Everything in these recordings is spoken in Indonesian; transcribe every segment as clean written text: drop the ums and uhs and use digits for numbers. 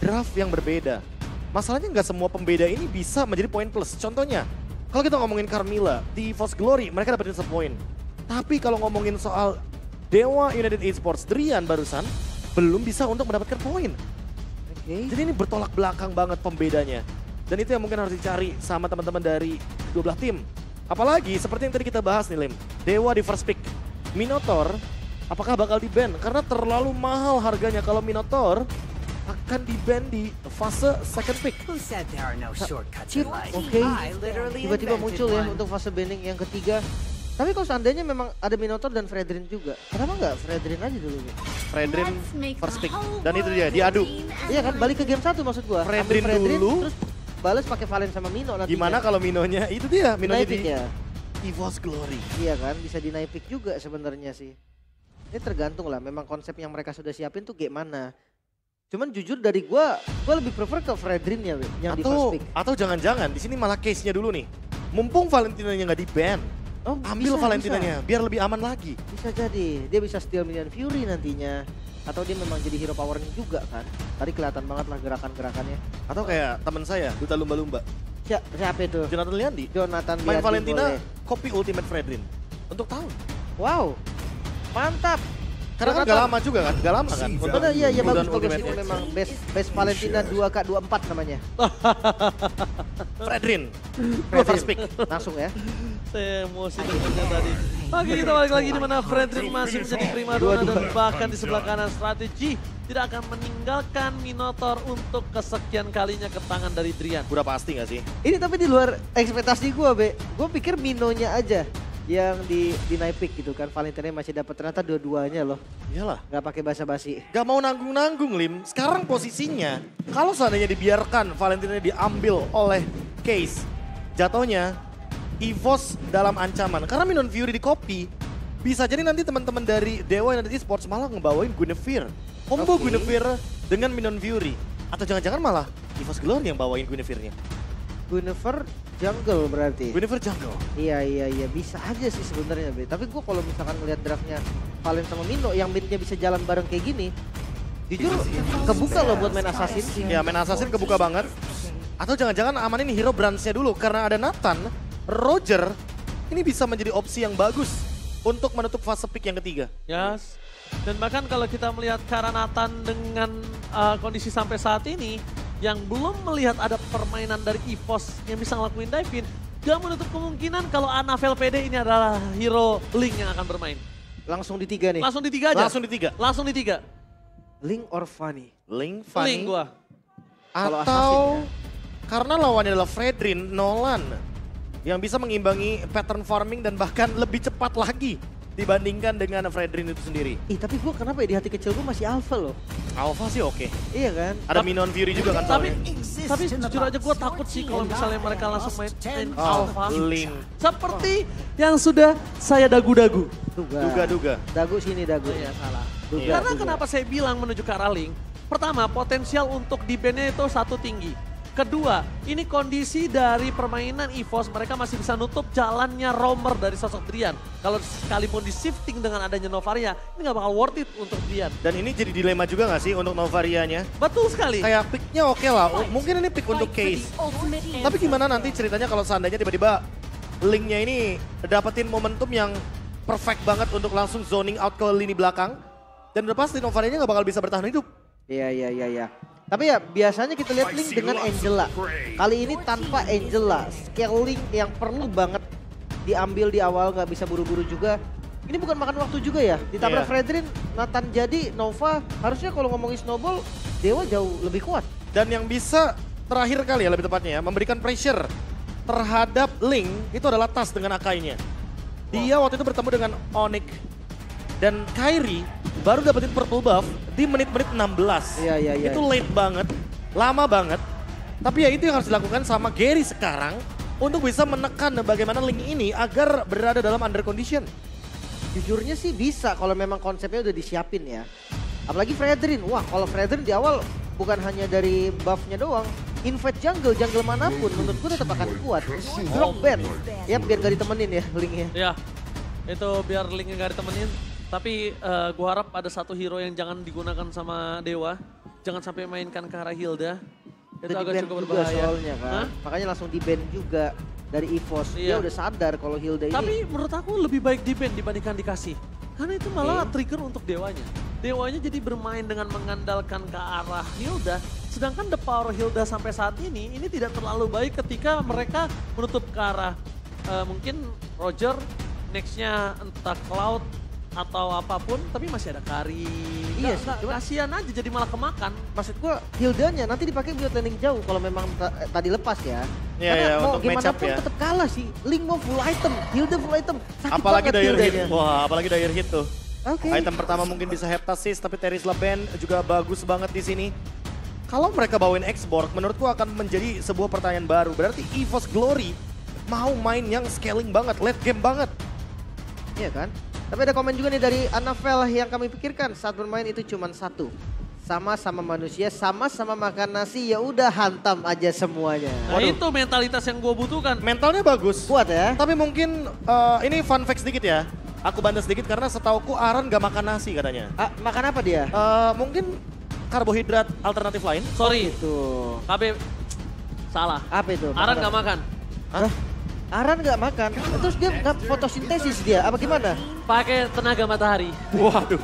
draft yang berbeda. Masalahnya nggak semua pembeda ini bisa menjadi poin plus. Contohnya, kalau kita ngomongin Carmilla di False Glory, mereka dapetin 1 poin. Tapi kalau ngomongin soal Dewa United Esports, Drian barusan belum bisa untuk mendapatkan poin. Jadi ini bertolak belakang banget pembedanya. Dan itu yang mungkin harus dicari sama teman-teman dari 12 tim. Apalagi seperti yang tadi kita bahas nih Lim, Dewa di first pick. Minotaur, apakah bakal di-ban? Karena terlalu mahal harganya kalau Minotaur akan di-ban di fase second pick. Chip, oke. Tiba-tiba muncul ya untuk fase banning yang ketiga. Tapi kalau seandainya memang ada Minotaur dan Fredrin juga, kenapa nggak Fredrin aja dulu? Fredrin first pick. Dan itu dia, diadu. Iya kan, balik ke game 1 maksud gua. Fredrin dulu. Terus balas pakai Valen sama Mino nantinya. Gimana kalau Minonya, itu dia. Minonya di ya? EVOS Glory. Iya kan, bisa di naik pick juga sebenarnya sih. Ini tergantung lah, memang konsep yang mereka sudah siapin tuh gimana. Cuman jujur dari gua lebih prefer ke Fredrin ya, yang di first pick. Atau jangan-jangan di sini malah case-nya dulu nih. Mumpung Valentinanya nggak di-ban. Oh, ambil Valentinanya biar lebih aman lagi. Bisa jadi, dia bisa steal minion Fury nantinya. Atau dia memang jadi hero powernya juga kan. Tadi kelihatan banget lah gerakan-gerakannya. Atau kayak teman saya, Duta Lumba-Lumba. Siapa itu? Jonathan Liandi. Jonathan main Liandi Valentina, boleh. copy Ultimate Fredrin. Untuk tahun. Wow, mantap. Karena kan gak lama juga kan? Gak lama kan? Bener, iya bagus Ultimate ini memang best Valentina 2K24 namanya. Fredrin. First pick. Langsung ya. Saya emosi dengannya tadi. Oke, kita balik lagi di mana Fredrin masih menjadi primadona dan bahkan di sebelah kanan strategi tidak akan meninggalkan Minotaur untuk kesekian kalinya ke tangan dari Drian. Udah pasti gak sih? Ini tapi di luar ekspektasi gue, Be. Gue pikir Minonya aja yang di naik pick gitu kan. Valentina masih dapat, ternyata dua-duanya loh. Iyalah. Gak pakai basa-basi. Gak mau nanggung-nanggung Lim. Sekarang posisinya, kalau seandainya dibiarkan Valentina diambil oleh Case, jatuhnya EVOS dalam ancaman. Karena Minion Fury di copy, bisa jadi nanti teman-teman dari Dewa United Esports malah ngebawain Guinevere. Combo Guinevere dengan Minion Fury. Atau jangan-jangan malah EVOS Glory yang bawain Guinevere-nya. Guinevere jungle berarti. Guinevere jungle. Iya bisa aja sih sebenarnya, Be. Tapi gue kalau misalkan ngeliat draftnya Valen sama Mino yang midnya bisa jalan bareng kayak gini, jujur kebuka loh buat main assassin. Ya main assassin kebuka banget. Atau jangan-jangan amanin hero branch-nya dulu karena ada Nathan, Roger, ini bisa menjadi opsi yang bagus untuk menutup fase pick yang ketiga. Yes. Dan bahkan kalau kita melihat Nathan dengan kondisi sampai saat ini, yang belum melihat ada permainan dari EVOS yang bisa ngelakuin dive in, gak menutup kemungkinan kalau Anavel PD ini adalah hero Link yang akan bermain. Langsung di 3 nih. Langsung di 3 aja. Langsung di 3. Link or Fanny? Link, Fanny. Link gua. Atau karena lawannya adalah Fredrin, Nolan yang bisa mengimbangi pattern farming dan bahkan lebih cepat lagi dibandingkan dengan Fredrin itu sendiri. Tapi gue kenapa ya di hati kecil gue masih Alpha loh. Alpha sih oke. Iya kan? Ada Minion Fury juga kan Tapi jujur aja gue takut sih kalau misalnya mereka langsung main Alpha. Link. Seperti yang sudah saya dagu-dagu. Duga-duga. Dagu sini dagu. Iya salah. Duga. Karena kenapa saya bilang menuju ke arah Link? Pertama, potensial untuk di-ban-nya itu satu tinggi. Kedua, ini kondisi dari permainan EVOS, mereka masih bisa nutup jalannya roamer dari sosok Drian. Kalau sekalipun di shifting dengan adanya Novaria, ini gak bakal worth it untuk Drian. Dan ini jadi dilema juga gak sih untuk Novarianya? Betul sekali. Kayak picknya oke lah, mungkin ini pick untuk Case. Tapi gimana nanti ceritanya kalau seandainya tiba-tiba Linknya ini dapetin momentum yang perfect banget untuk langsung zoning out ke lini belakang. Dan udah pasti Novarianya gak bakal bisa bertahan hidup. Iya. Tapi ya biasanya kita lihat Link dengan Angela. Kali ini tanpa Angela. Skill Link yang perlu banget diambil di awal, gak bisa buru-buru juga. Ini bukan makan waktu juga ya. Ditabrak Fredrin, Nathan jadi, Nova. Harusnya kalau ngomongin snowball, Dewa jauh lebih kuat. Dan yang bisa terakhir kali ya lebih tepatnya ya, memberikan pressure terhadap Link itu adalah Tas dengan Akainya. Dia waktu itu bertemu dengan Onyx dan Kairi baru dapetin purple buff di menit-menit 16. Iya. Itu late banget, lama banget. Tapi ya itu yang harus dilakukan sama Gary sekarang untuk bisa menekan bagaimana Link ini agar berada dalam under condition. Jujurnya sih bisa kalau memang konsepnya udah disiapin ya. Apalagi Fredrin, wah kalau Fredrin di awal bukan hanya dari buffnya doang. Invade jungle manapun menurutku tetap akan kuat. Drop ban, ya biar gak ditemenin ya Linknya. Ya, itu biar Linknya gak ditemenin. Tapi gua harap ada satu hero yang jangan digunakan sama Dewa. jangan sampai mainkan ke arah Hilda. Itu Udah agak di-ban cukup juga berbahaya. soalnya kan. Hah? Makanya langsung di-ban juga dari EVOS. Dia Iya. udah sadar kalau Hilda ini. Tapi menurut aku lebih baik di-ban dibandingkan dikasih. Karena itu malah trigger untuk Dewanya. Dewanya jadi bermain dengan mengandalkan ke arah Hilda. Sedangkan the power Hilda sampai saat ini tidak terlalu baik ketika mereka menutup ke arah mungkin Roger, nextnya entah Cloud atau apapun, tapi masih ada Kari. Iya sih, cuma- Kasian aja jadi malah kemakan. Maksud gua Hildanya nanti dipakai buat landing jauh kalau memang tadi lepas ya. Iya, Karena iya, mau untuk gimana match up pun ya. tetap kalah sih. Link mau full item, Hilda full item. Sakit Apalagi banget dire hit. Hildanya. Wah, apalagi dire hit tuh. Oke. Item pertama mungkin bisa heptasis, tapi Terisla Band juga bagus banget di sini. Kalau mereka bawain X-Borg, menurutku akan menjadi sebuah pertanyaan baru. Berarti EVOS Glory mau main yang scaling banget, late game banget. Iya kan? Tapi ada komen juga nih dari Anavel yang kami pikirkan saat bermain itu cuma satu. Sama-sama manusia, sama-sama makan nasi, ya udah hantam aja semuanya. Nah itu mentalitas yang gue butuhkan. Mentalnya bagus. Kuat ya? Tapi mungkin ini fun fact sedikit ya. Aku bantu sedikit karena setauku Aran gak makan nasi katanya. Makan apa dia? Mungkin karbohidrat alternatif lain. Sorry, Tuh. KB salah. Apa itu? Aran gak makan. Hah? Aran nggak makan? Terus dia nggak fotosintesis dia? Apa gimana? Pakai tenaga matahari. Waduh.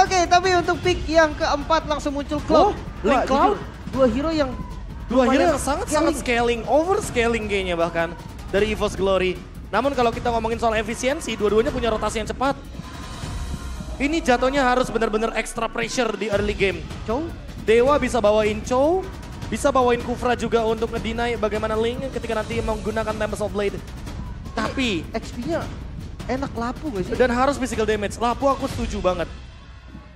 Oke, tapi untuk pick yang keempat langsung muncul Cloud. Link Wah, Cloud? jujur, dua hero yang Dua hero lumayan yang sangat scaling, over scaling kayaknya bahkan dari EVOS Glory. Namun kalau kita ngomongin soal efisiensi, dua-duanya punya rotasi yang cepat. Ini jatuhnya harus benar-benar extra pressure di early game. Chow. Dewa bisa bawain Chow, bisa bawain Kufra juga untuk ngedinai bagaimana Link ketika nanti menggunakan Tempest of Blade. Tapi, XP-nya enak lapu gak sih? dan harus physical damage. Lapu aku setuju banget.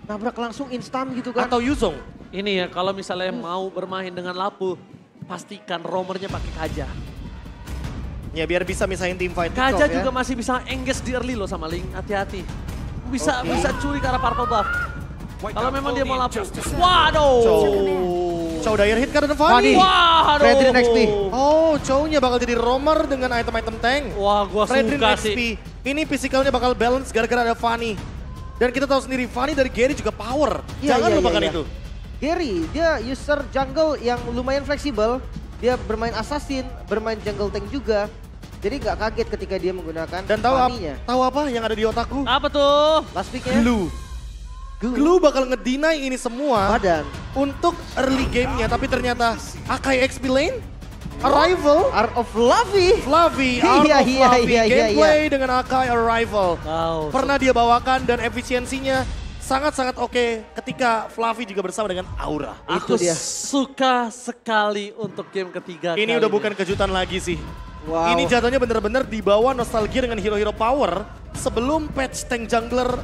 Nabrak langsung instan gitu kan? Atau Yuzong. Ini ya kalau misalnya mau bermain dengan Lapu, pastikan roamernya pakai Kaja. Ya biar bisa misahin team fight. Kaja ya. juga masih bisa engage di early loh sama Link, hati-hati. Bisa Oke. bisa curi ke arah purple buff. Kalau memang dia mau Lapu. Waduh. Chow dire hit karena Fanny. Fanny. Waduh. Fredrin XP. Oh, Chow-nya bakal jadi roamer dengan item-item tank. Wah, gua Fredrin suka XP. sih. Ini physicalnya bakal balance gara-gara ada Fanny. Dan kita tahu sendiri Fanny dari Gary juga power. Iya, Jangan iya, lupakan iya, iya. itu. Gary, dia user jungle yang lumayan fleksibel. Dia bermain assassin, bermain jungle tank juga. Jadi nggak kaget ketika dia menggunakan Dan Fanny-nya. tahu apa yang ada di otakku? Apa tuh? Last pick-nya. Glue. Glue bakal ngedinai ini semua Badan. untuk early game-nya. Tapi ternyata Akai XP lane, Arrival, Art of Fluffy. Fluffy, Iya, Out of iya, Fluffy, iya, iya, gameplay dengan Akai Arrival. Wow. Pernah dia bawakan dan efisiensinya sangat-sangat oke ketika Fluffy juga bersama dengan Aura. Aku Itu dia. suka sekali untuk game ketiga. Ini kali udah bukan kejutan lagi sih. Wow. Ini jatuhnya bener-bener dibawa nostalgia dengan hero-hero power sebelum patch tank jungler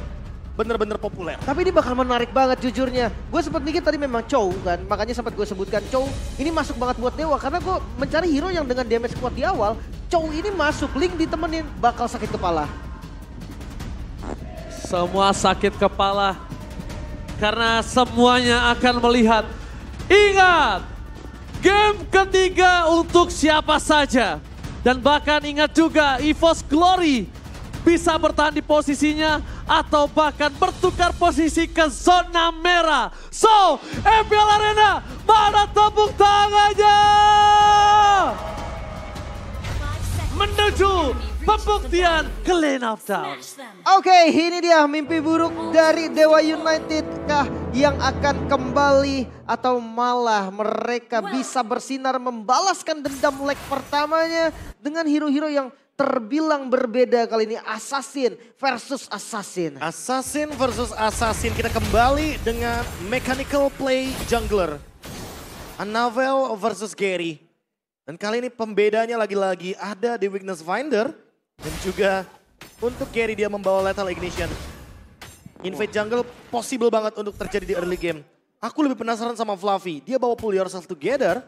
bener-bener populer. Tapi ini bakal menarik banget jujurnya. Gue sempat mikir tadi memang Chow kan, makanya sempat gue sebutkan Chow. Ini masuk banget buat Dewa karena gue mencari hero yang dengan damage kuat di awal. Chow ini masuk, Link ditemenin, bakal sakit kepala. Semua sakit kepala karena semuanya akan melihat. Ingat, game ketiga untuk siapa saja. Dan bahkan ingat juga EVOS Glory bisa bertahan di posisinya atau bahkan bertukar posisi ke zona merah. So, MPL Arena, mana tepuk tangannya? Menuju pembuktian ke Lane of Down. Oke, ini dia mimpi buruk dari Dewa United kah yang akan kembali atau malah mereka bisa bersinar membalaskan dendam leg pertamanya dengan hero-hero yang terbilang berbeda kali ini, Assassin versus Assassin. Assassin versus Assassin, kita kembali dengan mechanical play jungler. Anavel versus Gary. Dan kali ini pembedanya lagi-lagi ada di Weakness Finder. Dan juga untuk Gary dia membawa Lethal Ignition. Invade jungle possible banget untuk terjadi di early game. Aku lebih penasaran sama Fluffy, dia bawa Pull Yourself Together.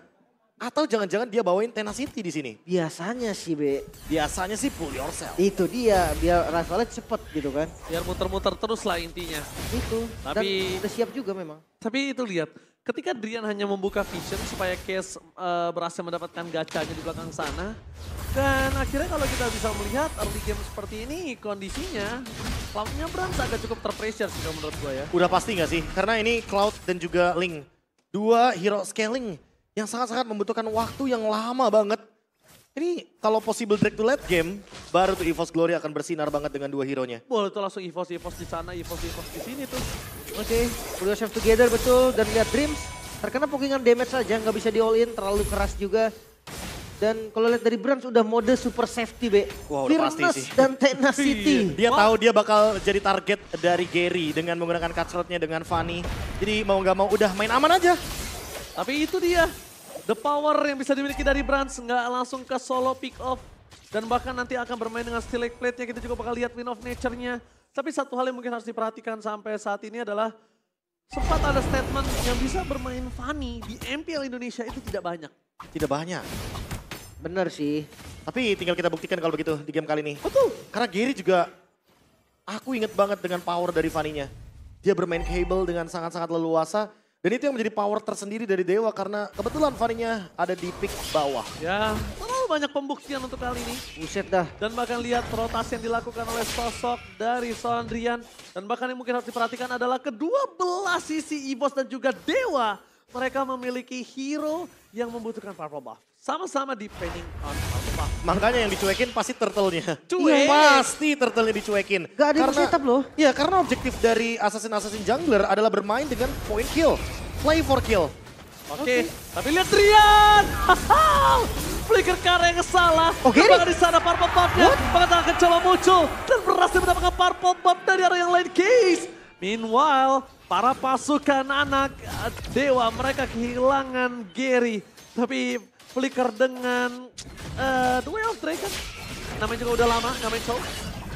Atau jangan-jangan dia bawain Tenacity di sini. Biasanya sih, Be. Biasanya sih Pull Yourself. Itu dia, biar rivalnya cepet gitu kan. Biar muter-muter terus lah intinya. Itu, Tapi- dan udah siap juga memang. Tapi itu lihat, ketika Drian hanya membuka vision supaya Case berhasil mendapatkan gacanya di belakang sana. Dan akhirnya kalau kita bisa melihat early game seperti ini kondisinya, Cloud-nya Brans agak cukup terpressure sih kalau menurut gue ya. Udah pasti gak sih? Karena ini Cloud dan juga Link. Dua hero scaling yang sangat-sangat membutuhkan waktu yang lama banget. Ini kalau possible drag to late game, baru tuh EVOS Glory akan bersinar banget dengan dua hero-nya. Boleh tuh langsung EVOS di sana, EVOS di sini tuh. Oke, pull yourself together betul. Dan lihat Dreams, terkena pokingan damage saja, nggak bisa di all in, terlalu keras juga. Dan kalau lihat dari Brand udah mode super safety, Be. Wah, udah pasti Fearless sih. dan tenacity. Dia tahu dia bakal jadi target dari Gary dengan menggunakan cutshot-nya dengan Fanny. Jadi mau nggak mau udah main aman aja. Tapi itu dia, the power yang bisa dimiliki dari Brands, nggak langsung ke solo pick off. Dan bahkan nanti akan bermain dengan Steel Plate-nya, kita juga bakal lihat Win of Nature-nya. Tapi satu hal yang mungkin harus diperhatikan sampai saat ini adalah sempat ada statement yang bisa bermain Fanny di MPL Indonesia itu tidak banyak. Tidak banyak. Bener sih. Tapi tinggal kita buktikan kalau begitu di game kali ini. Betul. Karena Gary juga, aku inget banget dengan power dari Fanny-nya. Dia bermain cable dengan sangat-sangat leluasa. Dan itu yang menjadi power tersendiri dari Dewa karena kebetulan Fanny-nya ada di pick bawah. Ya, terlalu banyak pembuktian untuk kali ini. Buset dah. Dan bahkan lihat rotasi yang dilakukan oleh sosok dari seorang Drian. Dan bahkan yang mungkin harus diperhatikan adalah kedua belah sisi EVOS dan juga Dewa. Mereka memiliki hero yang membutuhkan purple buff. Sama-sama depending on purple buff. Makanya yang dicuekin pasti turtle-nya. Cuek. Pasti turtle-nya dicuekin. Gak ada yang setup loh. Iya, karena objektif dari assassin jungler adalah bermain dengan point kill. Play for kill. Oke, tapi lihat Drian. Flicker Kara yang salah. Oke. Bahkan di sana purple buff-nya. Bahkan akan coba muncul. Dan berhasil mendapatkan purple buff dari arah yang lain. Case. Meanwhile, para pasukan anak Dewa mereka kehilangan Gary. Tapi Flicker dengan The Way of Dragon. Namanya juga udah lama, nggak main show.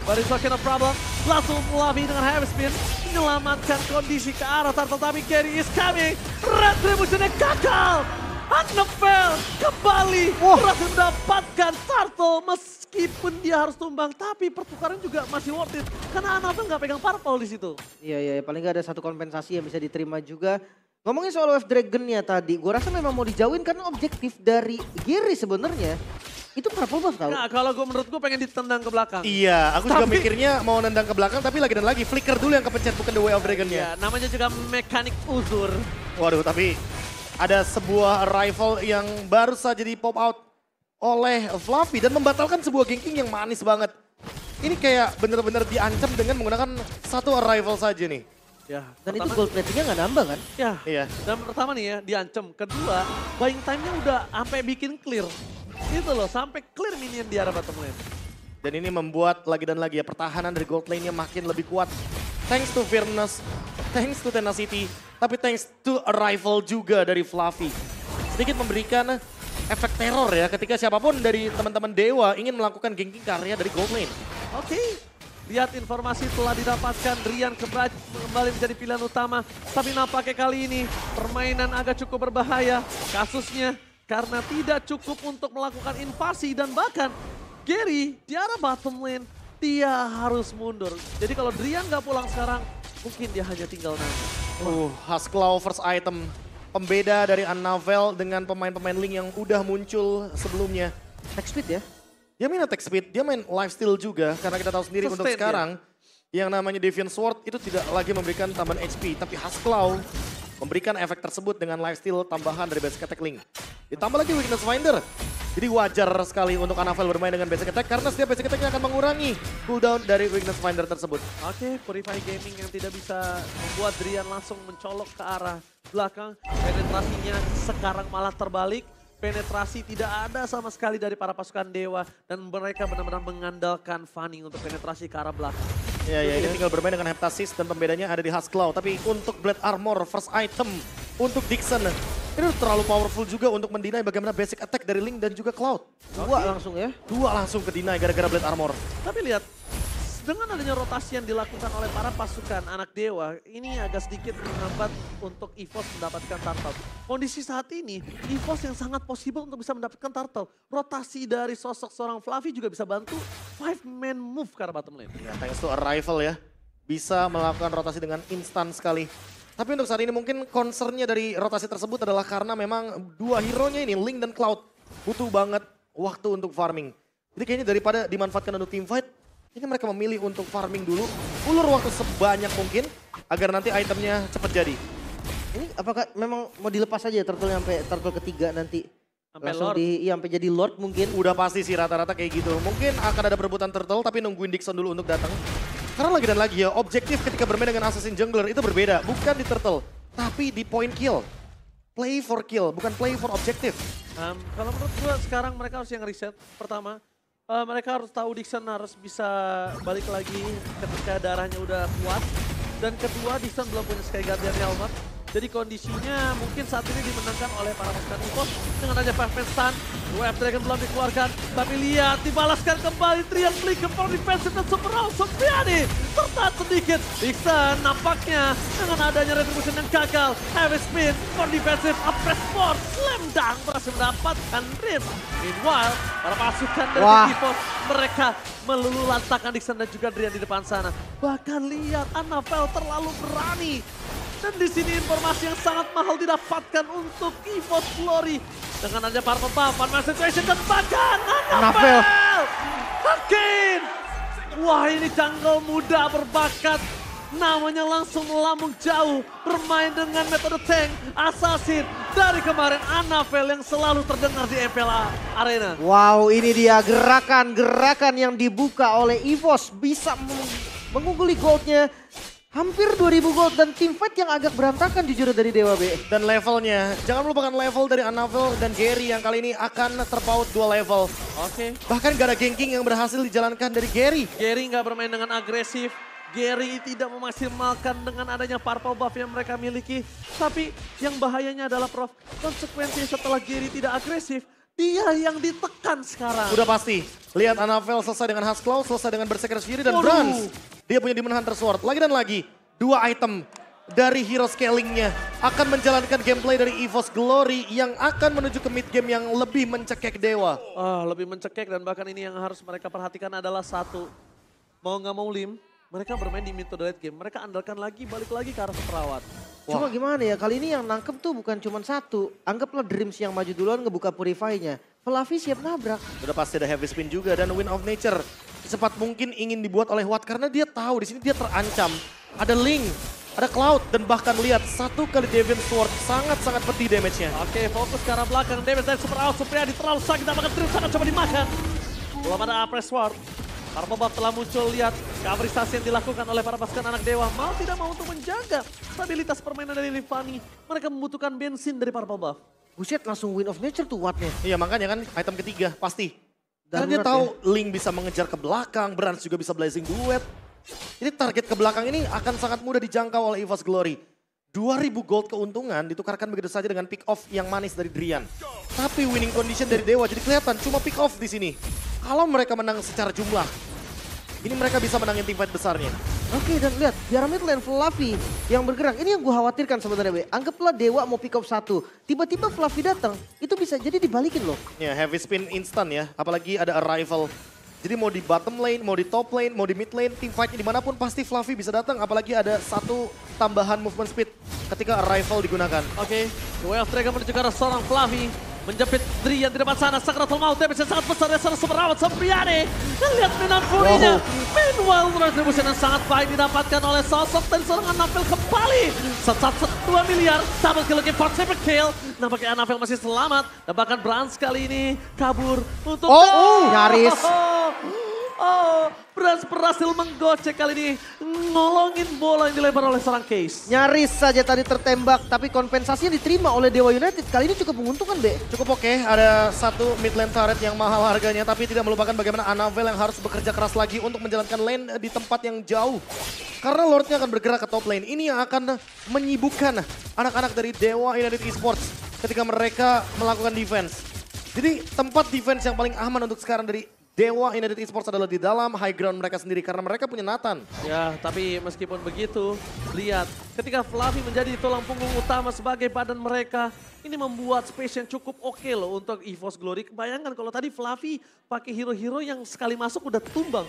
But it's okay, no problem. Langsung Fluffy dengan heavy spin. Menyelamatkan kondisi ke arah Turtle. Tapi Gary is coming. Retribution-nya gagal. Annabelle kembali berhasil mendapatkan Turtle. Meskipun dia harus tumbang, tapi pertukaran juga masih worth it. Karena Annabelle nggak pegang purple di situ. Iya, paling nggak ada satu kompensasi yang bisa diterima juga. Ngomongin soal Wave Dragon-nya tadi, gue rasa memang mau dijauhin karena objektif dari Gary sebenarnya itu purple buff tau. Nah, kalau menurut gue pengen ditendang ke belakang. Iya, aku juga mikirnya mau nendang ke belakang tapi lagi dan lagi Flicker dulu yang kepencet bukan The Way of Dragon-nya. Ya, namanya juga mekanik uzur. Waduh, tapi ada sebuah rival yang baru saja di pop out oleh Fluffy dan membatalkan sebuah ganking yang manis banget. Ini kayak bener-bener diancam dengan menggunakan satu arrival saja nih. Ya, Dan itu gold platingnya nggak nambah kan? Ya, Iya. dan pertama nih ya, diancam. Kedua, buying time-nya udah sampai bikin clear. Itu loh, sampai clear minion di arah bottom lane. Dan ini membuat lagi dan lagi ya pertahanan dari gold lane-nya makin lebih kuat. Thanks to Fearless, thanks to Tenacity, tapi thanks to arrival juga dari Fluffy. Sedikit memberikan efek teror ya ketika siapapun dari teman-teman Dewa ingin melakukan ganking karya dari gold lane. Oke, lihat informasi telah didapatkan. Drian kembali menjadi pilihan utama. Tapi nampaknya kali ini permainan agak cukup berbahaya. Kasusnya karena tidak cukup untuk melakukan invasi. Dan bahkan Gary di arah bottom lane dia harus mundur. Jadi kalau Drian nggak pulang sekarang mungkin dia hanya tinggal nanti. Husklaw first item. Pembeda dari Annabelle dengan pemain-pemain Link yang udah muncul sebelumnya. Attack speed ya? Dia main attack speed, dia main lifesteal juga. Karena kita tahu sendiri untuk Sustain sekarang yang namanya Deviant Sword itu tidak lagi memberikan tambahan HP. Tapi Husklaw memberikan efek tersebut dengan lifesteal tambahan dari basic attack Link. Ditambah lagi Weakness Finder. Jadi wajar sekali untuk Annabelle bermain dengan basic attack karena setiap basic attacknya akan mengurangi cooldown dari Weakness Finder tersebut. Oke, Purify Gaming yang tidak bisa membuat Drian langsung mencolok ke arah belakang. Penetrasinya sekarang malah terbalik. Penetrasi tidak ada sama sekali dari para pasukan Dewa. Dan mereka benar-benar mengandalkan Fanny untuk penetrasi ke arah belakang. Ya, ini tinggal bermain dengan Heptasis dan pembedanya ada di Husklaw. Tapi untuk Blade Armor, first item untuk Dixon. Ini terlalu powerful juga untuk mendinai bagaimana basic attack dari Link dan juga Cloud. Dua langsung ya? Dua langsung ke deny gara-gara Blade Armor. Tapi lihat, dengan adanya rotasi yang dilakukan oleh para pasukan anak Dewa, ini agak sedikit menghambat untuk EVOS mendapatkan turtle. Kondisi saat ini, EVOS yang sangat possible untuk bisa mendapatkan turtle. Rotasi dari sosok seorang Fluffy juga bisa bantu 5-man move ke arah bottom lane. Ya, thanks to arrival ya. Bisa melakukan rotasi dengan instan sekali. Tapi untuk saat ini mungkin concernnya dari rotasi tersebut adalah karena memang dua hero-nya ini, Link dan Cloud, butuh banget waktu untuk farming. Jadi kayaknya daripada dimanfaatkan untuk teamfight, ini mereka memilih untuk farming dulu, ulur waktu sebanyak mungkin agar nanti itemnya cepat jadi. Ini apakah memang mau dilepas aja turtle sampai turtle ketiga nanti? Sampai Langsung Lord. iya sampai jadi Lord mungkin. Udah pasti sih rata-rata kayak gitu. Mungkin akan ada perebutan turtle tapi nungguin Dixon dulu untuk datang. Karena lagi dan lagi ya, objektif ketika bermain dengan Assassin Jungler itu berbeda. Bukan di turtle, tapi di point kill. Play for kill, bukan play for objektif. Kalau menurut gue sekarang mereka harus yang reset. Pertama, mereka harus tahu Dixon harus bisa balik lagi ketika darahnya udah kuat. Dan kedua, Dixon belum punya Sky Guardian Helmet. Jadi kondisinya mungkin saat ini dimenangkan oleh para pasukan EVOS dengan aja Pavement Stun. WF Dragon belum dikeluarkan, tapi lihat dibalaskan kembali Trian Flick ke for defensive dan Super Round Sofiani. Tertahan sedikit, Dixon nampaknya dengan adanya retribution yang gagal. Heavy spin, for defensive, press force, slam dunk berhasil mendapatkan Rim. Meanwhile, para pasukan dari EVOS mereka melulu lantakan Dixon dan juga Drian di depan sana. Bahkan lihat Annabelle terlalu berani. Dan di sini informasi yang sangat mahal didapatkan untuk EVOS Glory. Dengan aja Purple Buff, One Situation dan bahkan Annabelle! Hakim! Wah ini jungle muda berbakat. Namanya langsung melambung jauh. Bermain dengan metode tank, assassin. Dari kemarin Annabelle yang selalu terdengar di MPL Arena. Wow, ini dia gerakan-gerakan yang dibuka oleh EVOS. Bisa mengungguli goldnya. Hampir 2000 gold dan teamfight yang agak berantakan jujur dari Dewa B. Dan levelnya, jangan melupakan level dari Annabelle dan Gary yang kali ini akan terpaut 2 level. Oke. Bahkan gak ada ganking yang berhasil dijalankan dari Gary. Gary nggak bermain dengan agresif. Gary tidak memaksimalkan dengan adanya purple buff yang mereka miliki. Tapi yang bahayanya adalah Prof, konsekuensi setelah Gary tidak agresif, dia yang ditekan sekarang. Udah pasti. Lihat Annabelle selesai dengan Huskclaw, selesai dengan Berserker's Fury dan Brans. Dia punya Demon Hunter Sword. Lagi dan lagi, 2 item dari hero scalingnya akan menjalankan gameplay dari EVOS Glory yang akan menuju ke mid game yang lebih mencekik Dewa. Lebih mencekik dan bahkan ini yang harus mereka perhatikan adalah satu. Mau nggak mau Lim, mereka bermain di mid to late game. Mereka andalkan lagi, balik lagi ke arah perawat. Cuma gimana ya, kali ini yang nangkep tuh bukan cuma satu. Anggaplah Dreams yang maju duluan ngebuka Purify-nya. Fluffy siap nabrak. Udah pasti ada heavy spin juga dan Wind of Nature secepat mungkin ingin dibuat oleh Watt karena dia tahu di sini dia terancam. Ada Link, ada Cloud dan bahkan lihat 1 kali Deviant Sword sangat-sangat pedih damage-nya. Oke, fokus ke arah belakang. Damage dari Super Out, Supriyadi terlalu sakit. Apakah Dream sangat coba dimakan? Belum ada Press Sword. Purple Buff telah muncul, lihat coverisasi yang dilakukan oleh para pasukan anak dewa. Mau tidak mau untuk menjaga stabilitas permainan dari Livani. Mereka membutuhkan bensin dari Purple Buff. Buset langsung Wind of Nature tuh Wattnya. Iya makanya kan item ketiga pasti. Karena Darurat dia tahu Link bisa mengejar ke belakang, Brans juga bisa Blazing Duet. Ini target ke belakang ini akan sangat mudah dijangkau oleh EVOS Glory. 2000 gold keuntungan ditukarkan begitu saja dengan pick off yang manis dari Drian. Tapi winning condition dari Dewa jadi kelihatan cuma pick off di sini. Kalau mereka menang secara jumlah, ini mereka bisa menangin teamfight besarnya. Oke dan lihat, biar mid lane Fluffy yang bergerak. Ini yang gue khawatirkan sebenarnya B. Anggaplah Dewa mau pick up 1. Tiba-tiba Fluffy datang, itu bisa jadi dibalikin loh. Ya heavy spin instant ya, apalagi ada arrival. Jadi mau di bottom lane, mau di top lane, mau di mid lane, teamfightnya dimanapun pasti Fluffy bisa datang. Apalagi ada 1 tambahan movement speed ketika arrival digunakan. Oke, Way of Dragon menuju ke arah seorang Fluffy. Menjepit Drian di depan sana, Sakratul Maut, damage yang sangat besar dari sana Superawat Sofiani. Dan lihat Minan Furinya. Meanwhile, retribution yang sangat baik didapatkan oleh sosok dan seorang Annabelle kembali. Sesat 2 miliar, double kill lagi for triple kill. Nampaknya Annabelle masih selamat. Dan bahkan Brans kali ini kabur untuk... nyaris. Brans berhasil menggocek kali ini. Ngolongin bola yang dilempar oleh seorang Case. Nyaris saja tadi tertembak, tapi kompensasinya diterima oleh Dewa United. Kali ini cukup menguntungkan, B. Cukup oke, ada 1 mid lane turret yang mahal harganya, tapi tidak melupakan bagaimana Annabelle yang harus bekerja keras lagi untuk menjalankan lane di tempat yang jauh. Karena Lordnya akan bergerak ke top lane. Ini yang akan menyibukkan anak-anak dari Dewa United Esports ketika mereka melakukan defense. Jadi tempat defense yang paling aman untuk sekarang dari Dewa United Esports adalah di dalam high ground mereka sendiri karena mereka punya Nathan. Ya, tapi meskipun begitu, lihat ketika Fluffy menjadi tulang punggung utama sebagai badan mereka, ini membuat space yang cukup oke loh untuk EVOS Glory. Bayangkan kalau tadi Fluffy pakai hero-hero yang sekali masuk udah tumbang.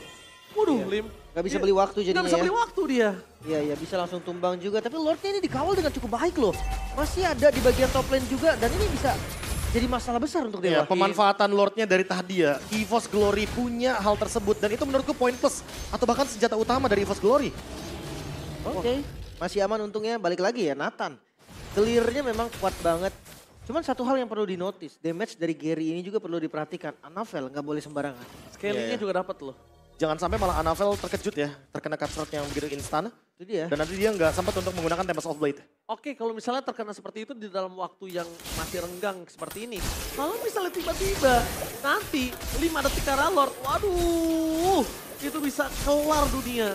Waduh, Lim. Gak bisa beli waktu jadinya Gak bisa ya. beli waktu dia. Iya, bisa langsung tumbang juga. Tapi Lordnya ini dikawal dengan cukup baik loh. Masih ada di bagian top lane juga dan ini bisa jadi masalah besar untuk Dewa. Ya, pemanfaatan Lordnya dari tadi ya. EVOS Glory punya hal tersebut dan itu menurutku poin plus atau bahkan senjata utama dari EVOS Glory. Oke, masih aman untungnya. Balik lagi ya Nathan. Clear-nya memang kuat banget. Cuman satu hal yang perlu dinotis, damage dari Gary ini juga perlu diperhatikan. Anavel nggak boleh sembarangan. Scalingnya juga dapat loh. Jangan sampai malah Anavel terkejut ya, terkena cutthroat yang begitu instan. Itu dia. Dan nanti dia nggak sempat untuk menggunakan Tempest of Blade. Oke, kalau misalnya terkena seperti itu di dalam waktu yang masih renggang seperti ini. Kalau misalnya tiba-tiba nanti 5 detik arah Lord, waduh, itu bisa kelar dunia.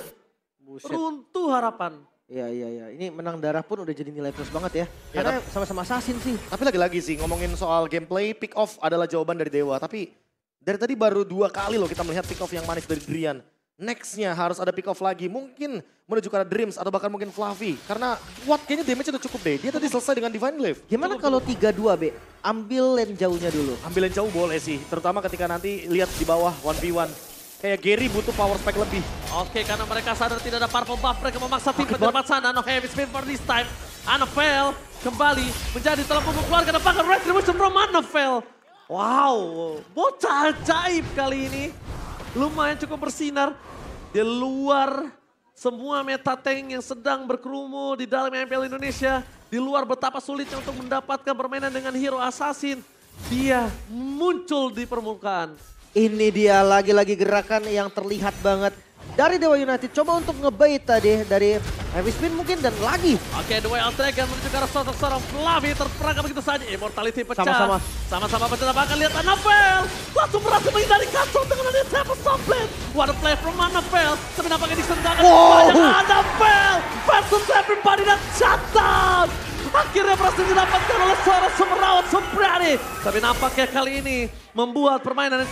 Buset. Runtuh harapan. Iya. Ini menang darah pun udah jadi nilai plus banget ya. Karena sama-sama assassin sih. Tapi lagi-lagi sih ngomongin soal gameplay, pick off adalah jawaban dari Dewa. Tapi dari tadi baru 2 kali loh kita melihat pick off yang manis dari Drian. Nextnya harus ada pick off lagi. Mungkin menuju ke arah Dreams atau bahkan mungkin Fluffy. Karena Watt kayaknya damage udah cukup deh. Dia tadi selesai dengan Divine Glaive. Gimana kalau 3-2 B? Ambil lane jauhnya dulu. Ambil yang jauh boleh sih. Terutama ketika nanti lihat di bawah 1v1. Kayak Gary butuh power spike lebih. Oke, karena mereka sadar tidak ada purple buff, mereka memaksa tim ke tempat sana. No heavy spin for this time. Anavel kembali menjadi telah mengeluarkan bahkan retribution from Anavel. Wow, bocah ajaib kali ini. Lumayan cukup bersinar. Di luar semua meta tank yang sedang berkerumun di dalam MPL Indonesia. Di luar betapa sulitnya untuk mendapatkan permainan dengan hero assassin. Dia muncul di permukaan. Ini dia lagi-lagi gerakan yang terlihat banget dari Dewa United. Coba untuk ngebait tadi dari heavy spin mungkin dan lagi. Oke, The Wild Dragon menuju ke arah sosok seorang Fluffy terperangkap begitu saja. Immortality pecah. Sama-sama bertelabakan. Lihat Anavel. Langsung berhasil menghindari kacau dengan ada Tempest of Blade. What a play from Anavel. Tapi nampaknya disendangkan banyak Anavel. Versus everybody dan shutdown. Akhirnya berhasil didapatkan oleh seorang Semerawut Sembrani. Tapi nampaknya kali ini membuat permainan yang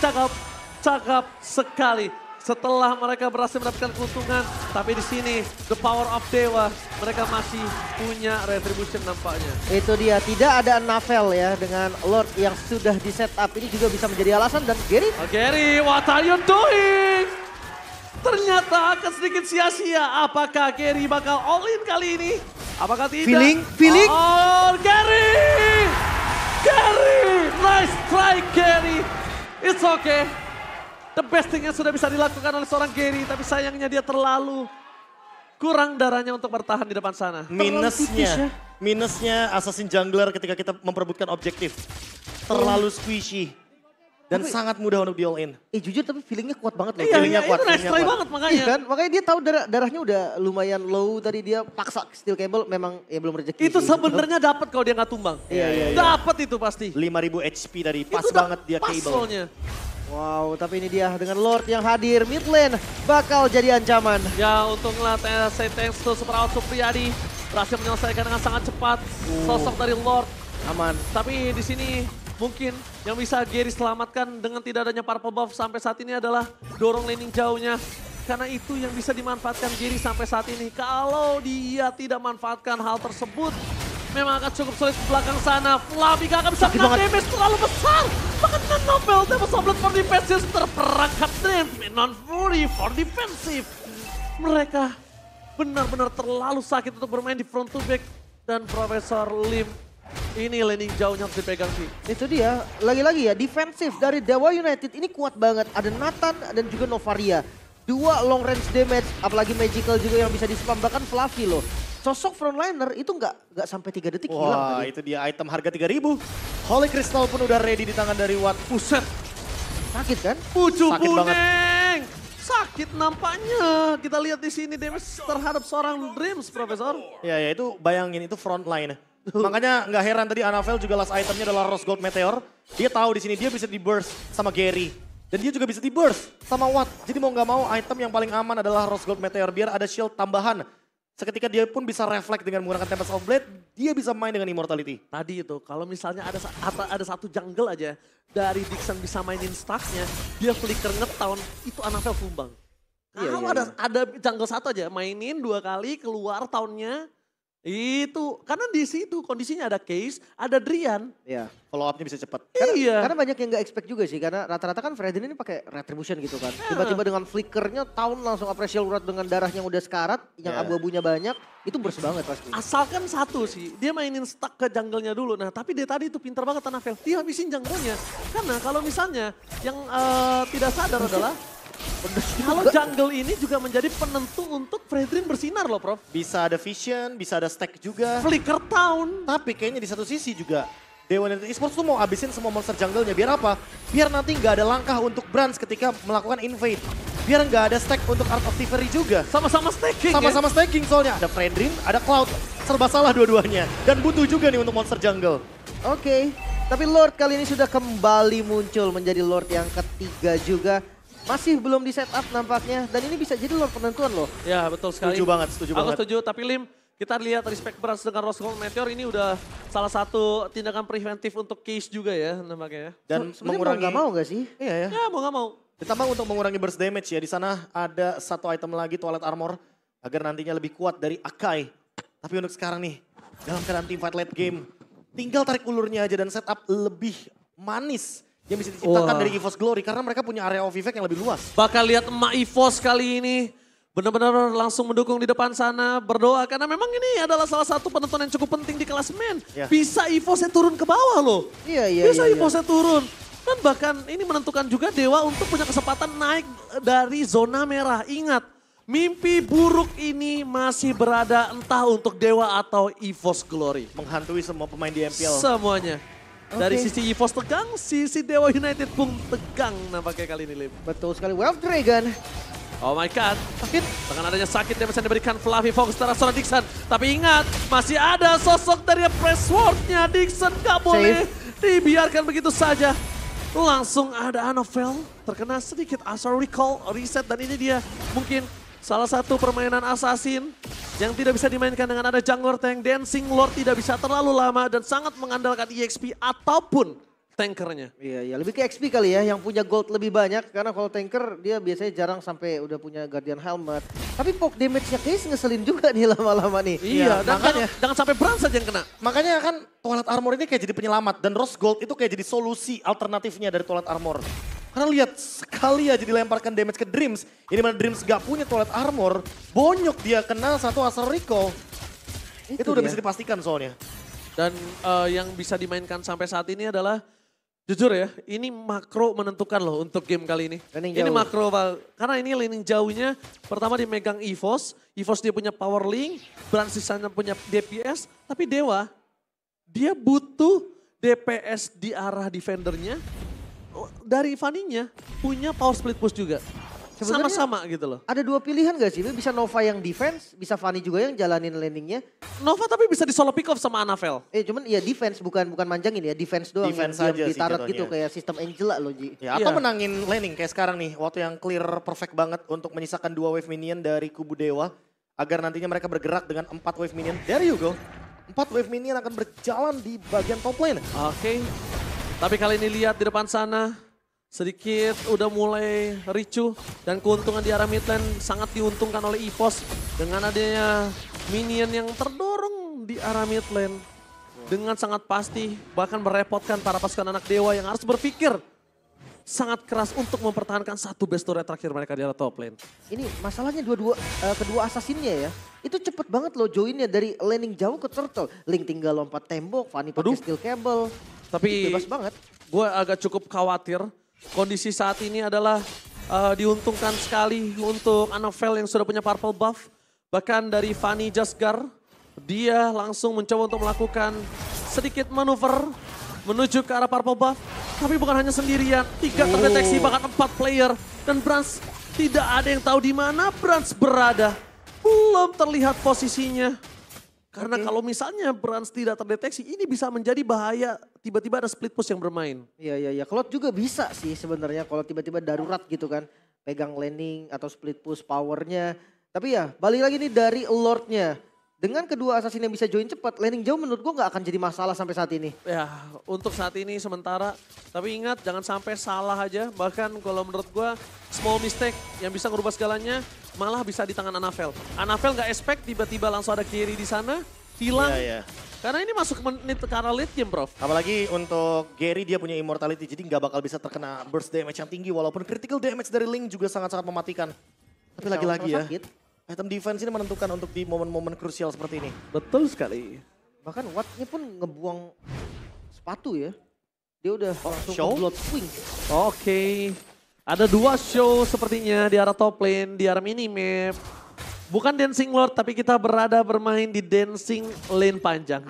cakep sekali. Setelah mereka berhasil mendapatkan keuntungan, tapi di sini the power of Dewa, mereka masih punya retribution nampaknya. Itu dia, tidak ada Anavel ya dengan Lord yang sudah di setup. Ini juga bisa menjadi alasan dan Gary. Oh, Gary, what are you doing? Ternyata akan sedikit sia-sia. Apakah Gary bakal all in kali ini? Apakah tidak? Feeling. Oh, Gary! Gary! Nice try, Gary. It's okay. The best thing yang sudah bisa dilakukan oleh seorang Gary, tapi sayangnya dia terlalu kurang darahnya untuk bertahan di depan sana. Minusnya Assassin Jungler ketika kita memperebutkan objektif. Terlalu squishy. Dan sangat mudah untuk di all in. Jujur tapi feelingnya kuat banget loh. Iya, itu nice try banget makanya. Iya kan, makanya dia tahu darahnya udah lumayan low tadi dia paksa steel cable memang ya belum rezeki. Itu sebenarnya dapat kalau dia nggak tumbang. Iya. Dapat itu pasti. 5000 HP tadi, pas Itu banget dia pas cable. soalnya. Wow, tapi ini dia dengan Lord yang hadir mid lane bakal jadi ancaman. Ya untunglah say thanks to Semerawut Supriyadi berhasil menyelesaikan dengan sangat cepat sosok dari Lord. Aman. Tapi di sini mungkin yang bisa Gary selamatkan dengan tidak adanya purple buff sampai saat ini adalah dorong laning jauhnya. Karena itu yang bisa dimanfaatkan Gary sampai saat ini. Kalau dia tidak manfaatkan hal tersebut, memang akan cukup sulit di belakang sana. Fluffy gak akan bisa kena damage terlalu besar. Bahkan non-novel, Tempest of Blade for defensive terperangkap Dream. Non-Fury for defensive. Mereka benar-benar terlalu sakit untuk bermain di front to back. Dan Profesor Lim, ini laning jauhnya harus dipegang sih. Itu dia, lagi-lagi ya defensif dari Dewa United ini kuat banget. Ada Nathan dan juga Novaria. 2 long range damage, apalagi magical juga yang bisa di-spam. Bahkan Fluffy loh. Sosok frontliner itu nggak sampai 3 detik hilang Wah, tadi. itu dia item harga 3000. Holy Crystal pun udah ready di tangan dari Watt. Buset, Sakit kan? pucu Sakit buneng. Sakit nampaknya. Kita lihat di sini damage terhadap seorang Dreams, Profesor. Ya itu bayangin itu frontline. Makanya nggak heran tadi Anavel juga last itemnya adalah Rose Gold Meteor. Dia tahu di sini dia bisa di-burst sama Gary. Dan dia juga bisa di-burst sama Watt. Jadi mau nggak mau item yang paling aman adalah Rose Gold Meteor. Biar ada shield tambahan. Seketika dia pun bisa reflect dengan menggunakan Tempest of Blade, dia bisa main dengan Immortality. Tadi itu, kalau misalnya ada satu jungle aja dari Dixon bisa mainin stacknya, dia flicker nge-town, itu Anavel tumbang. Kalau ada jungle satu aja, mainin 2 kali, keluar townnya, itu karena di situ kondisinya ada Case, ada Drian. Iya. Follow up-nya bisa cepat. Karena banyak yang nggak expect juga sih, karena rata-rata kan Fredin ini pakai retribution gitu kan. Tiba-tiba dengan flickernya, Town langsung apresial urat dengan darahnya yang udah sekarat, yang abu-abunya banyak, itu burst banget pasti. Asalkan satu sih, dia mainin stuck ke jungle-nya dulu. Nah tapi dia tadi itu pintar banget Anavel, dia habisin jungle-nya. Karena kalau misalnya yang tidak sadar adalah Kalau jungle ini juga menjadi penentu untuk Fredrin bersinar loh, Prof. Bisa ada vision, bisa ada stack juga. Flicker Town. Tapi kayaknya di satu sisi juga Dewa United Esports tuh mau abisin semua monster jungle-nya. Biar apa? Biar nanti nggak ada langkah untuk Brands ketika melakukan invade. Biar nggak ada stack untuk Art of Thievery juga. Sama-sama stacking Sama-sama stacking soalnya. Ada Fredrin, ada Cloud. Serba salah dua-duanya. Dan butuh juga nih untuk monster jungle. Oke, tapi Lord kali ini sudah kembali muncul menjadi Lord yang ketiga juga. Masih belum di setup nampaknya. Dan ini bisa jadi Lord penentuan loh. Ya, betul sekali. Setuju banget, setuju Aku banget. setuju, tapi Lim, kita lihat Respect Brands dengan Rose Gold Meteor ini udah salah satu tindakan preventif untuk case juga ya nampaknya ya. Dan Sebenarnya mengurangi... mau nggak sih? Iya ya. Ya mau gak mau. Ditambah untuk mengurangi burst damage ya. Di sana ada satu item lagi, Toilet Armor. Agar nantinya lebih kuat dari Akai. Tapi untuk sekarang nih, dalam keadaan teamfight late game. Tinggal tarik ulurnya aja dan setup lebih manis. Yang bisa diciptakan Wah. dari EVOS Glory. Karena mereka punya area of effect yang lebih luas. Bakal lihat emak EVOS kali ini. Benar-benar langsung mendukung di depan sana, berdoa. Karena memang ini adalah salah satu penentuan yang cukup penting di klasemen. Ya. Bisa EVOS-nya turun ke bawah loh. Iya. Bisa EVOS-nya turun. Dan bahkan ini menentukan juga Dewa untuk punya kesempatan naik dari zona merah. Ingat, mimpi buruk ini masih berada entah untuk Dewa atau EVOS Glory. Menghantui semua pemain di MPL. Semuanya. Dari Oke. sisi EVOS tegang, sisi Dewa United pun tegang nampaknya kali ini, Lim. Betul sekali, Wealth Dragon. Oh my god, sakit. Dengan adanya sakit yang bisa diberikan Fluffy fokus terhadap seorang Dixon. Tapi ingat, masih ada sosok dari Pressword-nya. Dixon gak boleh dibiarkan begitu saja. Langsung ada Anovel, terkena sedikit Asar Recall, reset. Dan ini dia mungkin salah satu permainan assassin yang tidak bisa dimainkan dengan ada jungler tank. Dancing Lord tidak bisa terlalu lama dan sangat mengandalkan EXP ataupun tankernya. Iya, lebih ke XP kali ya, yang punya gold lebih banyak. Karena kalau tanker dia biasanya jarang sampai udah punya Guardian Helmet. Tapi poke damage-nya Case ngeselin juga nih lama-lama nih. Iya, dan makanya. jangan sampai Brand saja yang kena. Makanya kan Toilet Armor ini kayak jadi penyelamat. Dan Rose Gold itu kayak jadi solusi alternatifnya dari Toilet Armor. Karena lihat sekali aja dilemparkan damage ke Dreams. Ini mana Dreams gak punya Toilet Armor. Bonyok dia kena satu Asar Recall. Itu udah dia. bisa dipastikan soalnya. Dan yang bisa dimainkan sampai saat ini adalah, jujur ya, ini makro menentukan loh untuk game kali ini. Laning Ini jauh. makro, karena ini laning jauhnya, pertama dimegang EVOS. EVOS dia punya power link, Brand sisanya punya DPS. Tapi Dewa, dia butuh DPS di arah defendernya. Dari Fanny-nya punya power split push juga. Sebenarnya Sama-sama gitu loh. ada dua pilihan gak sih? Bisa Nova yang defense, bisa Fanny juga yang jalanin landingnya. Nova tapi bisa di solo pick off sama Anavel. Cuman ya defense bukan manjangin ya, defense doang. Defense yang aja diam sih ditaruh jatuhnya. gitu kayak sistem Angela loh Ji. Ya, atau Iya. menangin laning kayak sekarang nih. Waktu yang clear perfect banget untuk menyisakan 2 wave minion dari kubu Dewa. Agar nantinya mereka bergerak dengan 4 wave minion. There you go. 4 wave minion akan berjalan di bagian top lane. Oke. Tapi kali ini lihat di depan sana. Sedikit udah mulai ricuh. Dan keuntungan di arah mid lane sangat diuntungkan oleh EVOS. Dengan adanya minion yang terdorong di arah mid lane. Dengan sangat pasti bahkan merepotkan para pasukan anak dewa yang harus berpikir sangat keras untuk mempertahankan satu best turret terakhir mereka di arah top lane. Ini masalahnya kedua assassinnya ya. Itu cepet banget loh joinnya dari laning jauh ke turtle. Link tinggal lompat tembok, Fanny pakai Aduh. steel cable. Tapi Bebas banget. gue agak cukup khawatir. Kondisi saat ini adalah diuntungkan sekali untuk Anovel yang sudah punya purple buff. Bahkan dari Fanny Jasgar, dia langsung mencoba untuk melakukan sedikit manuver menuju ke arah purple buff. Tapi bukan hanya sendirian, 3 terdeteksi bahkan 4 player. Dan Brands tidak ada yang tahu di mana Brands berada. Belum terlihat posisinya. Karena kalau misalnya Brands tidak terdeteksi, ini bisa menjadi bahaya. Tiba-tiba ada split push yang bermain. Iya. Cloud juga bisa sih sebenarnya kalau tiba-tiba darurat gitu kan. Pegang landing atau split push powernya. Tapi ya balik lagi nih dari Lordnya. Dengan kedua assassin yang bisa join cepat, landing jauh menurut gue gak akan jadi masalah sampai saat ini. Ya untuk saat ini sementara. Tapi ingat jangan sampai salah aja. Bahkan kalau menurut gue small mistake yang bisa ngerubah segalanya malah bisa di tangan Anavel. Anavel gak expect tiba-tiba langsung ada carry di sana. Hilang. Iya. Karena ini masuk menit ke arah late game, Prof. Apalagi untuk Gary dia punya immortality jadi nggak bakal bisa terkena burst damage yang tinggi walaupun critical damage dari Link juga sangat-sangat mematikan. Tapi lagi-lagi ya, Sakit. item defense ini menentukan untuk di momen-momen krusial seperti ini. Betul sekali. Bahkan Watt-nya pun ngebuang sepatu ya. Dia udah langsung show? ke blood swing. Oke. Ada 2 show sepertinya di arah top lane, di arah minimap. Bukan Dancing Lord, tapi kita bermain di Dancing Lane panjang.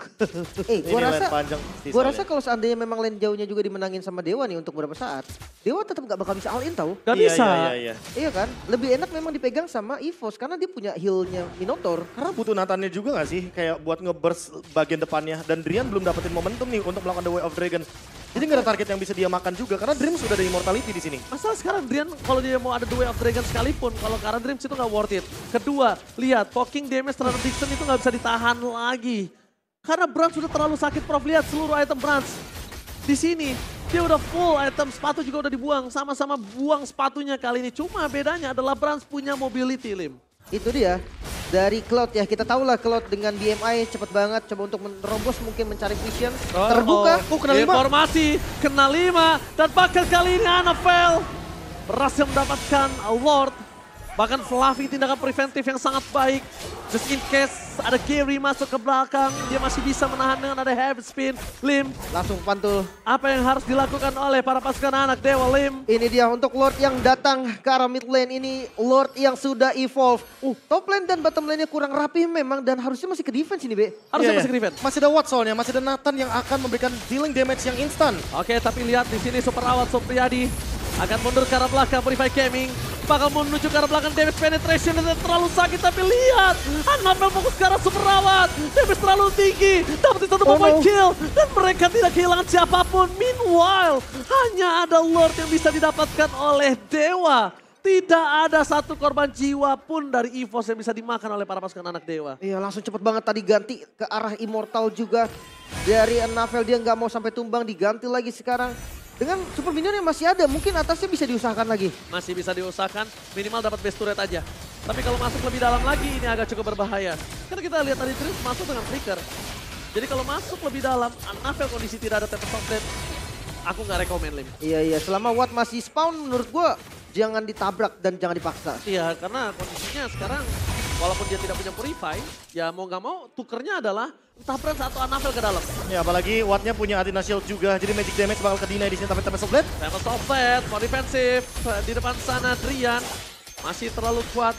Gua rasa kalau seandainya memang lane jauhnya juga dimenangin sama Dewa nih untuk beberapa saat, Dewa tetap gak bakal bisa all in tau. Gak bisa. Iya kan? Lebih enak memang dipegang sama EVOS karena dia punya heal-nya Minotaur. Karena butuh Nathannya juga gak sih? Kayak buat nge-burst bagian depannya. Dan Drian belum dapetin momentum nih untuk melakukan The Way of Dragon. Jadi gak ada target yang bisa dia makan juga karena Dream sudah ada immortality di sini. Masalah sekarang Drian kalau dia mau ada The Way of Dragon sekalipun, kalau karena Dreams itu gak worth it. Kedua, lihat poking damage terhadap Dixon itu gak bisa ditahan lagi. Karena Brans sudah terlalu sakit, Prof. Lihat seluruh item Brans. Di sini dia udah full item, sepatu juga udah dibuang. Sama-sama buang sepatunya kali ini. Cuma bedanya adalah Brans punya mobility, Lim. Itu dia. Dari Cloud ya, kita tahu lah Cloud dengan BMI cepet banget coba untuk menerobos mungkin mencari vision. Terbuka. Kena 5. Informasi, kena 5. Dan bahkan kali ini Anafel berhasil mendapatkan Lord. Bahkan Fluffy tindakan preventif yang sangat baik. Just in case ada Gary masuk ke belakang, dia masih bisa menahan dengan ada heavy spin. Lim. Langsung pantul. Apa yang harus dilakukan oleh para pasukan anak Dewa, Lim? Ini dia untuk Lord yang datang ke arah mid lane ini. Lord yang sudah evolve. Top lane dan bottom lane-nya kurang rapi memang dan harusnya masih ke defense ini, Be. Harusnya masih ke defense. Masih ada Watt soalnya, masih ada Nathan yang akan memberikan dealing damage yang instan. Oke, tapi lihat di sini Super Awat Supriyadi akan mundur ke arah belakang. Purify Gaming bakal menuju ke arah belakang, damage penetration dan terlalu sakit, tapi lihat Anafel fokus ke arah Super Awat, damage terlalu tinggi, dapetin satu point kill dan mereka tidak kehilangan siapapun. Meanwhile hanya ada Lord yang bisa didapatkan oleh Dewa. Tidak ada satu korban jiwa pun dari EVOS yang bisa dimakan oleh para pasukan anak Dewa. Iya, langsung cepet banget tadi ganti ke arah Immortal juga. Dari Anafel dia nggak mau sampai tumbang, diganti lagi sekarang. Dengan super minion yang masih ada, mungkin atasnya bisa diusahakan lagi. Masih bisa diusahakan, minimal dapat base turret aja. Tapi kalau masuk lebih dalam lagi ini agak cukup berbahaya. Karena kita lihat tadi Dreams masuk dengan flicker. Jadi kalau masuk lebih dalam, Anafel kondisi tidak ada Tempest of Death, aku nggak rekomen, Lim. Iya, selama Watt masih spawn menurut gua jangan ditabrak dan jangan dipaksa. Iya, karena kondisinya sekarang walaupun dia tidak punya Purify, ya mau nggak mau tukernya adalah entah Brans atau Anafel ke dalam. Ya apalagi Wattnya punya Athena Shield juga, jadi magic damage bakal ke deny di sini, tapi Tempest of Blade. Tempest of Blade, more defensif. Di depan sana Drian masih terlalu kuat.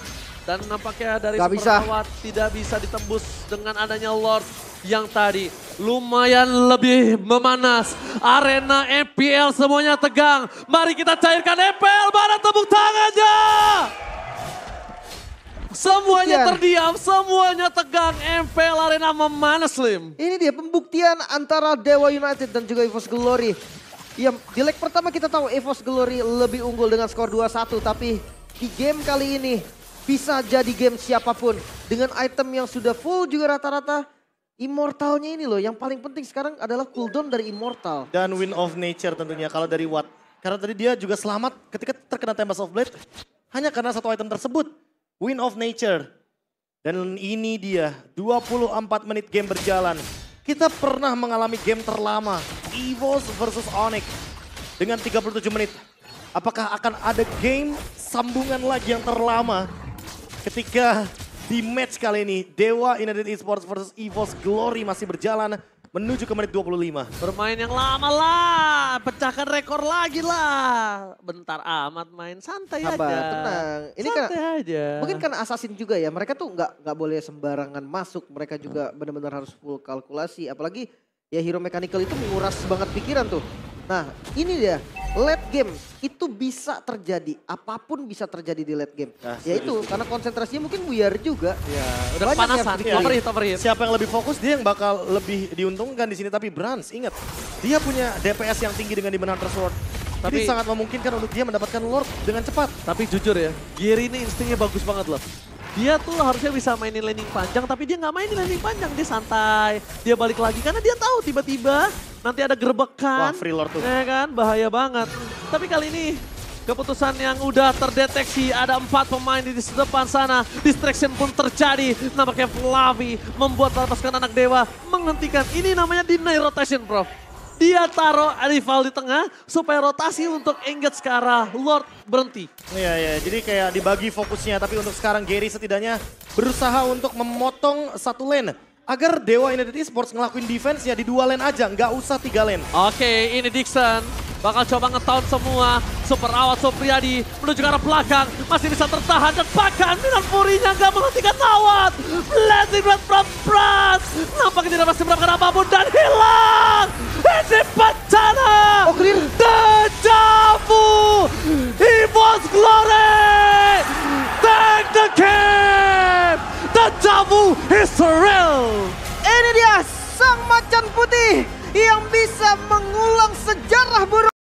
Dan nampaknya dari Super Awat tidak bisa ditembus dengan adanya Lord yang tadi lumayan lebih memanas. Arena MPL semuanya tegang. Mari kita cairkan MPL, mana tepuk tangannya? Semuanya terdiam, semuanya tegang. MPL Arena memanas, Lim. Ini dia pembuktian antara Dewa United dan juga EVOS Glory. Ya, di leg pertama kita tahu EVOS Glory lebih unggul dengan skor 2-1. Tapi di game kali ini bisa jadi game siapapun. Dengan item yang sudah full juga rata-rata. Immortalnya ini loh, yang paling penting sekarang adalah cooldown dari Immortal. Dan Wind of Nature tentunya kalau dari Watt. Karena tadi dia juga selamat ketika terkena Tempest of Blade. Hanya karena satu item tersebut. Wind of Nature. Dan ini dia, 24 menit game berjalan. Kita pernah mengalami game terlama. EVOS versus Onyx. Dengan 37 menit. Apakah akan ada game sambungan lagi yang terlama? Ketika di match kali ini, Dewa United Esports versus EVOS Glory masih berjalan menuju ke menit 25. Bermain yang lama lah, pecahkan rekor lagi lah. Bentar amat main, santai aja. Tenang. Ini santai aja. Mungkin karena Assassin juga ya, mereka tuh nggak boleh sembarangan masuk. Mereka juga benar-benar harus full kalkulasi. Apalagi ya Hero Mechanical itu menguras banget pikiran tuh. Nah ini dia, late game itu bisa terjadi, apapun bisa terjadi di late game. Nah, ya itu karena konsentrasinya mungkin buyar juga. Ya, udah panasan, overheat. Siapa yang lebih fokus dia yang bakal lebih diuntungkan di sini. Tapi Brans ingat, dia punya DPS yang tinggi dengan di Hunter's Sword. Jadi sangat memungkinkan untuk dia mendapatkan Lord dengan cepat. Tapi jujur ya, Gary ini instingnya bagus banget loh. Dia tuh harusnya bisa mainin landing panjang, tapi dia nggak mainin landing panjang. Dia santai, dia balik lagi karena dia tahu tiba-tiba nanti ada gerbekan. Wah, free Lord tuh. Ya kan, bahaya banget. Tapi kali ini keputusan yang udah terdeteksi, ada 4 pemain di depan sana. Distraction pun terjadi, nampaknya Fluffy membuat pasukan anak Dewa menghentikan. Ini namanya deny rotation, Prof. Dia taruh rival di tengah supaya rotasi untuk engage ke arah Lord berhenti. Iya, jadi kayak dibagi fokusnya. Tapi untuk sekarang Gary setidaknya berusaha untuk memotong satu lane. Agar Dewa United Esports ngelakuin defense ya di 2 lane aja, nggak usah 3 lane. Oke, ini Dixon. bakal coba nge-taunt semua. Super Awat Supriyadi menuju ke arah belakang, masih bisa tertahan dan bahkan Milan Fury-nya nggak menghentikan Awat. Blazing Red from Pras, nampaknya tidak masih mendapatkan apapun dan hilang. Ini bencana. Oh, clear. Deja vu. EVOS Glory. Take the game. Deja vu is real. Ini dia sang macan putih yang bisa mengulang sejarah buruk.